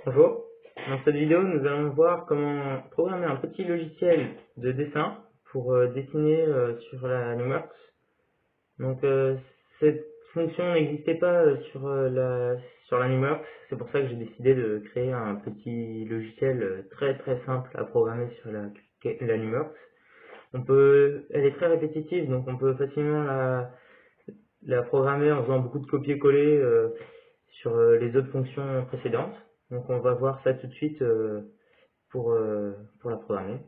Bonjour, dans cette vidéo nous allons voir comment programmer un petit logiciel de dessin pour dessiner sur la NumWorks. Donc cette fonction n'existait pas sur la NumWorks, c'est pour ça que j'ai décidé de créer un petit logiciel très simple à programmer sur la NumWorks. Elle est très répétitive, donc on peut facilement la programmer en faisant beaucoup de copier-coller sur les autres fonctions précédentes. Donc on va voir ça tout de suite pour la programmer.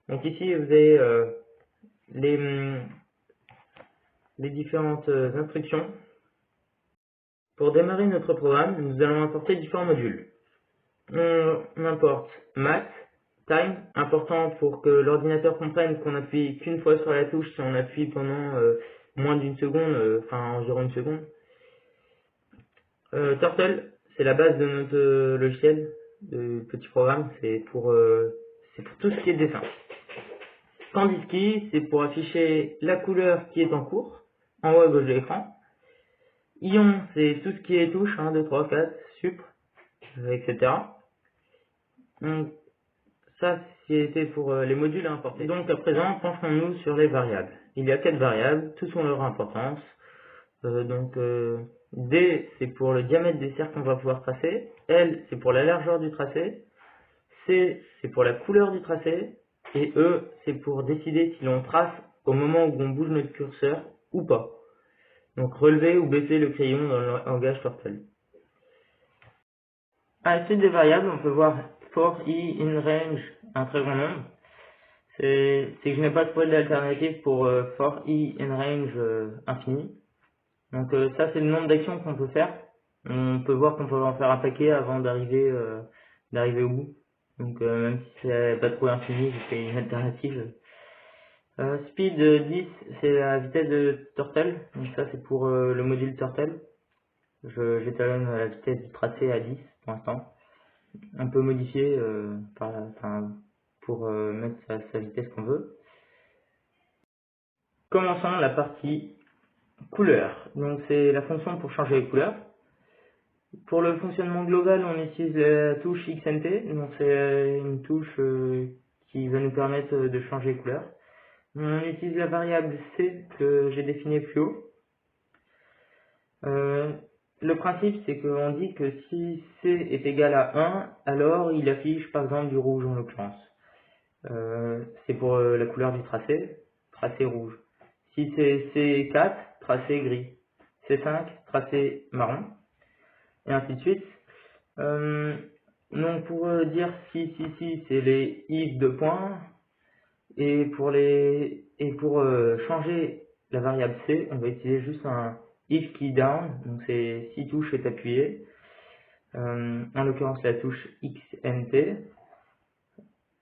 Donc ici vous avez les différentes instructions. Pour démarrer notre programme, nous allons importer différents modules. On importe math, time, important pour que l'ordinateur comprenne qu'on appuie qu'une fois sur la touche si on appuie pendant moins d'une seconde, enfin environ une seconde. Turtle, c'est la base de notre logiciel de petit programme, c'est pour tout ce qui est dessin. Kandinsky, c'est pour afficher la couleur qui est en cours, en haut à gauche de l'écran. Ion, c'est tout ce qui est touche, 1, 2, 3, 4, sup, etc. Donc, ça, c'était pour les modules à importer. Donc, à présent, penchons-nous sur les variables. Il y a 4 variables, tous ont leur importance. D, c'est pour le diamètre des cercles qu'on va pouvoir tracer. L, c'est pour la largeur du tracé. C, c'est pour la couleur du tracé. Et E, c'est pour décider si l'on trace au moment où on bouge notre curseur ou pas. Donc relever ou baisser le crayon dans le langage Turtle. À la suite des variables, on peut voir for i in range, un très grand nombre. C'est que je n'ai pas trouvé d'alternative pour for i in range infini. Donc ça c'est le nombre d'actions qu'on peut faire. On peut voir qu'on peut en faire un paquet avant d'arriver au bout. Donc même si c'est pas trop infini, j'ai fait une alternative. Speed 10, c'est la vitesse de Turtle. Donc ça c'est pour le module Turtle. J'étalonne la vitesse du tracé à 10 pour l'instant. On peut modifier pour mettre sa vitesse qu'on veut. Commençons la partie couleur. Donc c'est la fonction pour changer les couleurs. Pour le fonctionnement global, on utilise la touche XNT, donc c'est une touche qui va nous permettre de changer les couleurs. On utilise la variable C que j'ai définie plus haut. Le principe, c'est qu'on dit que si C est égal à 1, alors il affiche par exemple du rouge en l'occurrence. C'est pour la couleur du tracé rouge. Si c'est C4, tracé gris. C5, tracé marron. Et ainsi de suite. Donc pour dire si, c'est les if de points. Et pour changer la variable C, on va utiliser juste un if key down, donc c'est si touche est appuyée, en l'occurrence la touche XNT,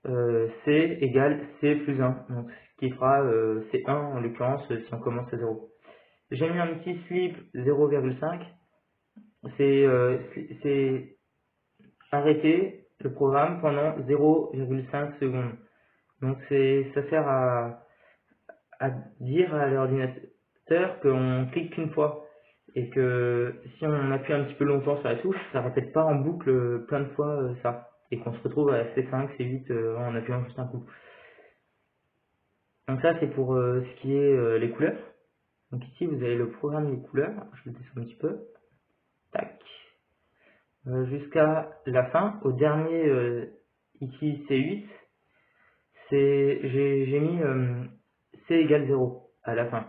C égale C plus 1, donc ce qui fera C1 en l'occurrence si on commence à 0. J'ai mis un petit sleep 0,5, c'est arrêter le programme pendant 0,5 secondes. Donc ça sert à dire à l'ordinateur qu'on clique qu'une fois et que si on appuie un petit peu longtemps sur la touche, ça répète pas en boucle plein de fois ça et qu'on se retrouve à C5, C8 en appuyant juste un coup. Donc ça c'est pour ce qui est les couleurs. Donc ici vous avez le programme des couleurs, je le descends un petit peu, tac, jusqu'à la fin, au dernier ici C8, j'ai mis C égale 0 à la fin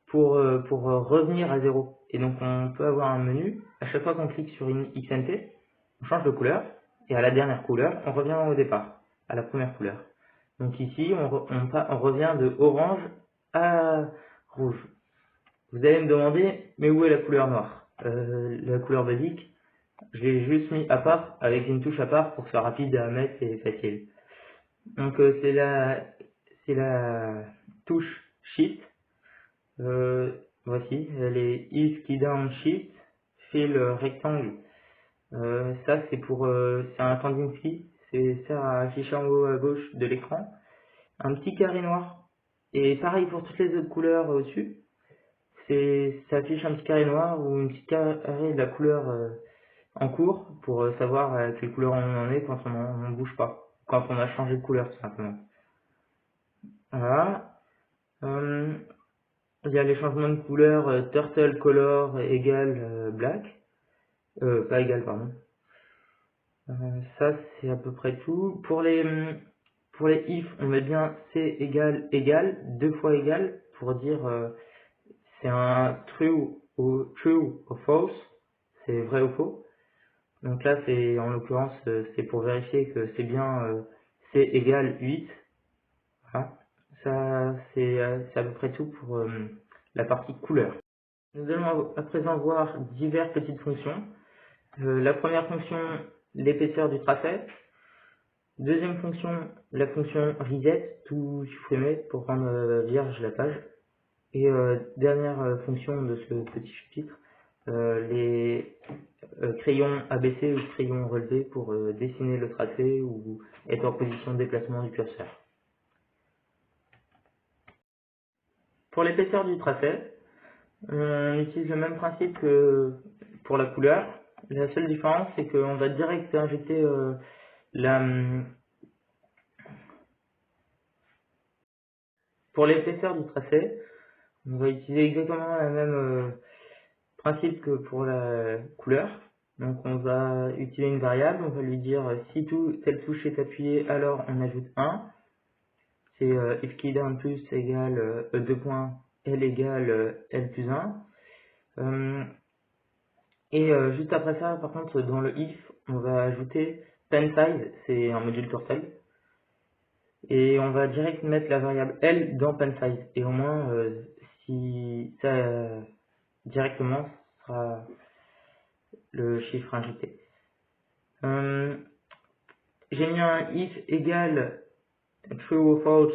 pour revenir à 0. Et donc on peut avoir un menu, à chaque fois qu'on clique sur une XNT, on change de couleur, et à la dernière couleur, on revient au départ, à la première couleur. Donc ici, on revient de orange à rouge. Vous allez me demander, mais où est la couleur noire? La couleur basique, je l'ai juste mis à part, avec une touche à part pour que ce soit rapide à mettre et facile. Donc c'est la touche Shift. Voici, les if key down Shift, fill rectangle. Ça c'est c'est un Kandinsky, c'est sert à afficher en haut à gauche de l'écran un petit carré noir. Et pareil pour toutes les autres couleurs au-dessus, ça affiche un petit carré noir ou un petit carré de la couleur en cours pour savoir à quelle couleur on en est quand on ne bouge pas, quand on a changé de couleur tout simplement. Voilà. Il y a les changements de couleur turtle color égale black, pas égal pardon. Ça c'est à peu près tout. Pour les if, on met bien c égale égal, 2 fois égal pour dire c'est un true ou false, c'est vrai ou faux. Donc là c'est en l'occurrence c'est pour vérifier que c'est bien c égale 8. Voilà. Ça c'est à peu près tout pour la partie couleur. Nous allons à présent voir diverses petites fonctions. La première fonction, l'épaisseur du tracé. Deuxième fonction, la fonction reset, tout supprimer pour rendre vierge la page. Et dernière fonction de ce petit chapitre, les crayons ABC ou crayons relevés pour dessiner le tracé ou être en position de déplacement du curseur. Pour l'épaisseur du tracé, on utilise le même principe que pour la couleur. La seule différence, c'est qu'on va direct injecter pour l'épaisseur du tracé, on va utiliser exactement le même principe que pour la couleur. Donc on va utiliser une variable, on va lui dire si telle touche est appuyée, alors on ajoute 1. C'est if keydown plus égale 2 points, L égale L plus 1. Et juste après ça, par contre, dans le if, on va ajouter pen size, c'est un module Turtle. Et on va direct mettre la variable L dans pen size. Et au moins, si ça directement sera le chiffre injecté. J'ai mis un if égale true ou false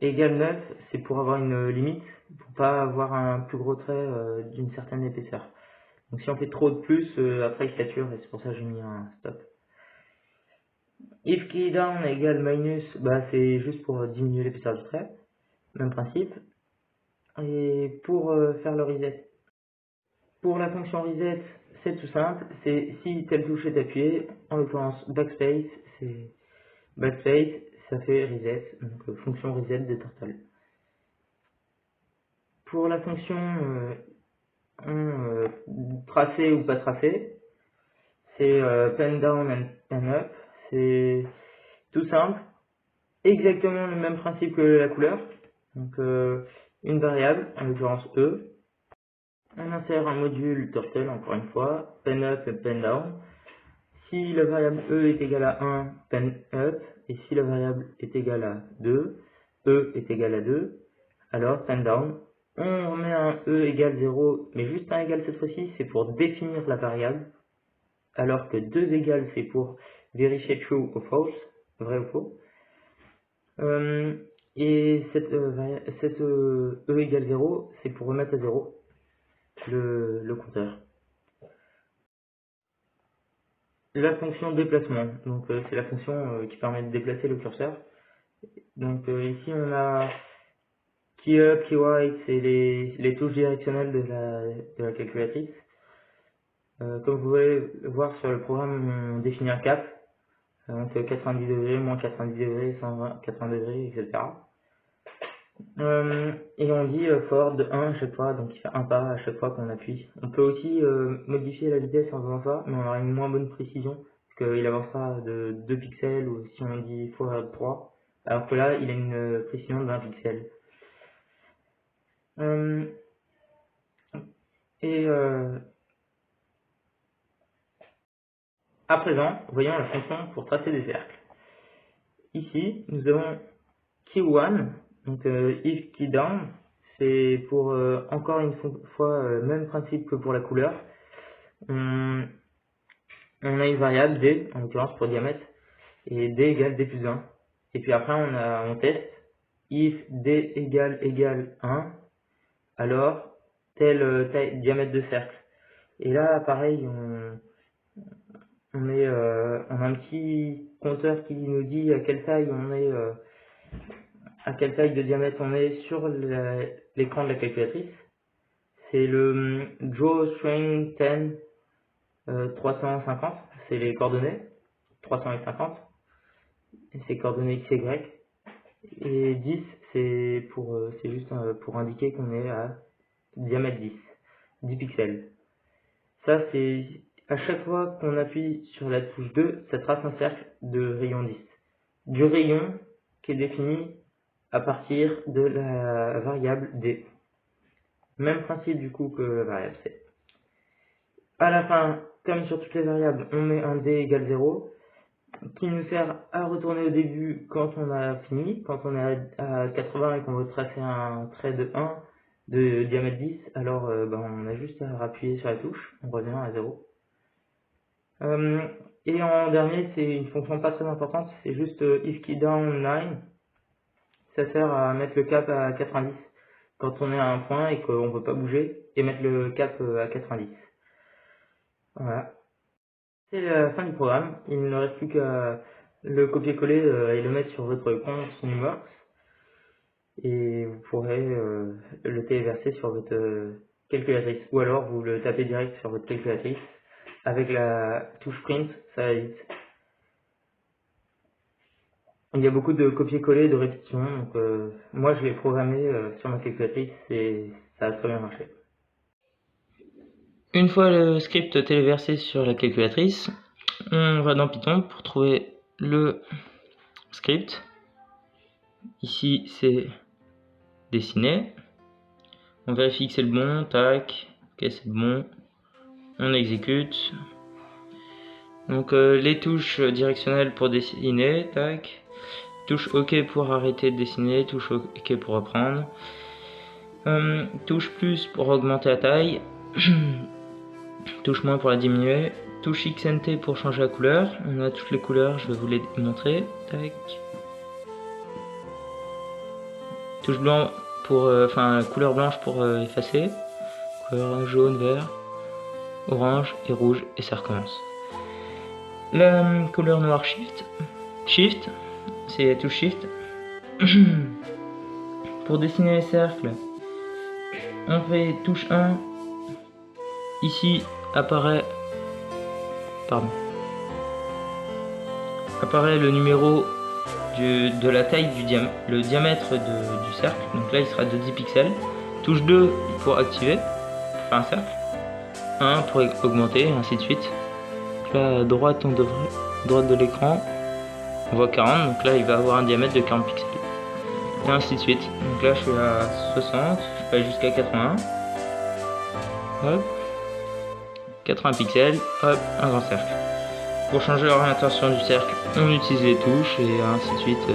égale 9, c'est pour avoir une limite, pour pas avoir un plus gros trait d'une certaine épaisseur. Donc si on fait trop de plus, après il sature et c'est pour ça que j'ai mis un stop. If keydown égale minus, bah c'est juste pour diminuer l'épaisseur du trait, même principe. Et pour faire le reset, pour la fonction reset, c'est tout simple, c'est si telle touche est appuyée, en l'occurrence backspace, c'est backspace, ça fait reset, donc fonction reset de Turtle. Pour la fonction tracé ou pas tracé, c'est pen down and pen up, c'est tout simple, exactement le même principe que la couleur, donc une variable, en l'occurrence E, on insère un module Turtle, encore une fois, pen up et pen down. Si la variable E est égale à 1, pen up, et si la variable est égale à 2, E est égal à 2, alors pen down. On remet un E égale 0, mais juste un égal cette fois-ci, c'est pour définir la variable, alors que 2 égales, c'est pour vérifier true ou false, vrai ou faux. Et cette E égale 0, c'est pour remettre à 0 le compteur. La fonction déplacement, donc c'est la fonction qui permet de déplacer le curseur. Donc ici on a key up, key right, c'est les touches directionnelles de la calculatrice. Comme vous pouvez le voir sur le programme, on définit un cap, donc 90 degrés, moins 90 degrés, 120, 80 degrés, etc. Et on dit forward de 1 à chaque fois, donc il fait un pas à chaque fois qu'on appuie. On peut aussi modifier la vitesse en faisant ça, mais on aura une moins bonne précision, parce qu'il avancera de 2 pixels, ou si on dit forward 3, alors que là, il a une précision de 20 pixels. À présent, voyons la fonction pour tracer des cercles. Ici, nous avons key1, donc if keydown, c'est pour encore une fois même principe que pour la couleur. On a une variable d, en l'occurrence pour diamètre, et d égale d plus 1. Et puis après on teste, if d égale 1, alors tel diamètre de cercle. Et là pareil, on a un petit compteur qui nous dit à quelle taille on est, à quelle taille de diamètre on est sur l'écran de la calculatrice. C'est le drawString10 350, c'est les coordonnées, 300 et 50, et c'est coordonnées x et y. Et 10, c'est juste pour indiquer qu'on est à diamètre 10 pixels. Ça, c'est à chaque fois qu'on appuie sur la touche 2, ça trace un cercle de rayon 10. Du rayon qui est défini à partir de la variable d. Même principe du coup que la variable c. À la fin, comme sur toutes les variables, on met un d égale 0, qui nous sert à retourner au début quand on a fini, quand on est à 80 et qu'on veut tracer un trait de 1 de diamètre 10, alors on a juste à appuyer sur la touche, on revient à 0. Et en dernier, c'est une fonction pas très importante, c'est juste if key down line, ça sert à mettre le cap à 90 quand on est à un point et qu'on ne veut pas bouger, et mettre le cap à 90. Voilà. C'est la fin du programme, il ne reste plus qu'à le copier-coller et le mettre sur votre compte Numworks, et vous pourrez le téléverser sur votre calculatrice, ou alors vous le tapez direct sur votre calculatrice avec la touche print, ça va vite. Il y a beaucoup de copier-coller, de répétition, donc moi je l'ai programmé sur ma calculatrice et ça a très bien marché. Une fois le script téléversé sur la calculatrice, on va dans Python pour trouver le script. Ici c'est dessiné. On vérifie que c'est le bon, tac, ok c'est bon. On exécute. Donc les touches directionnelles pour dessiner, tac. Touche OK pour arrêter de dessiner, touche OK pour reprendre. Touche plus pour augmenter la taille. Touche moins pour la diminuer. Touche XNT pour changer la couleur. On a toutes les couleurs, je vais vous les montrer. Tac. Touche blanc pour, couleur blanche pour effacer. Couleur jaune, vert, orange et rouge et ça recommence. La couleur noire Shift, c'est la touche Shift. Pour dessiner les cercles, on fait touche 1. Ici apparaît le numéro de la taille du diamètre du cercle. Donc là il sera de 10 pixels. Touche 2 pour activer, pour faire un cercle. 1 pour augmenter, et ainsi de suite. Donc là à droite droite de l'écran, on voit 40, donc là il va avoir un diamètre de 40 pixels. Et ainsi de suite. Donc là je suis à 60, je peux aller jusqu'à 80. Hop. 80 pixels, hop, un grand cercle. Pour changer l'orientation du cercle, on utilise les touches et ainsi de suite.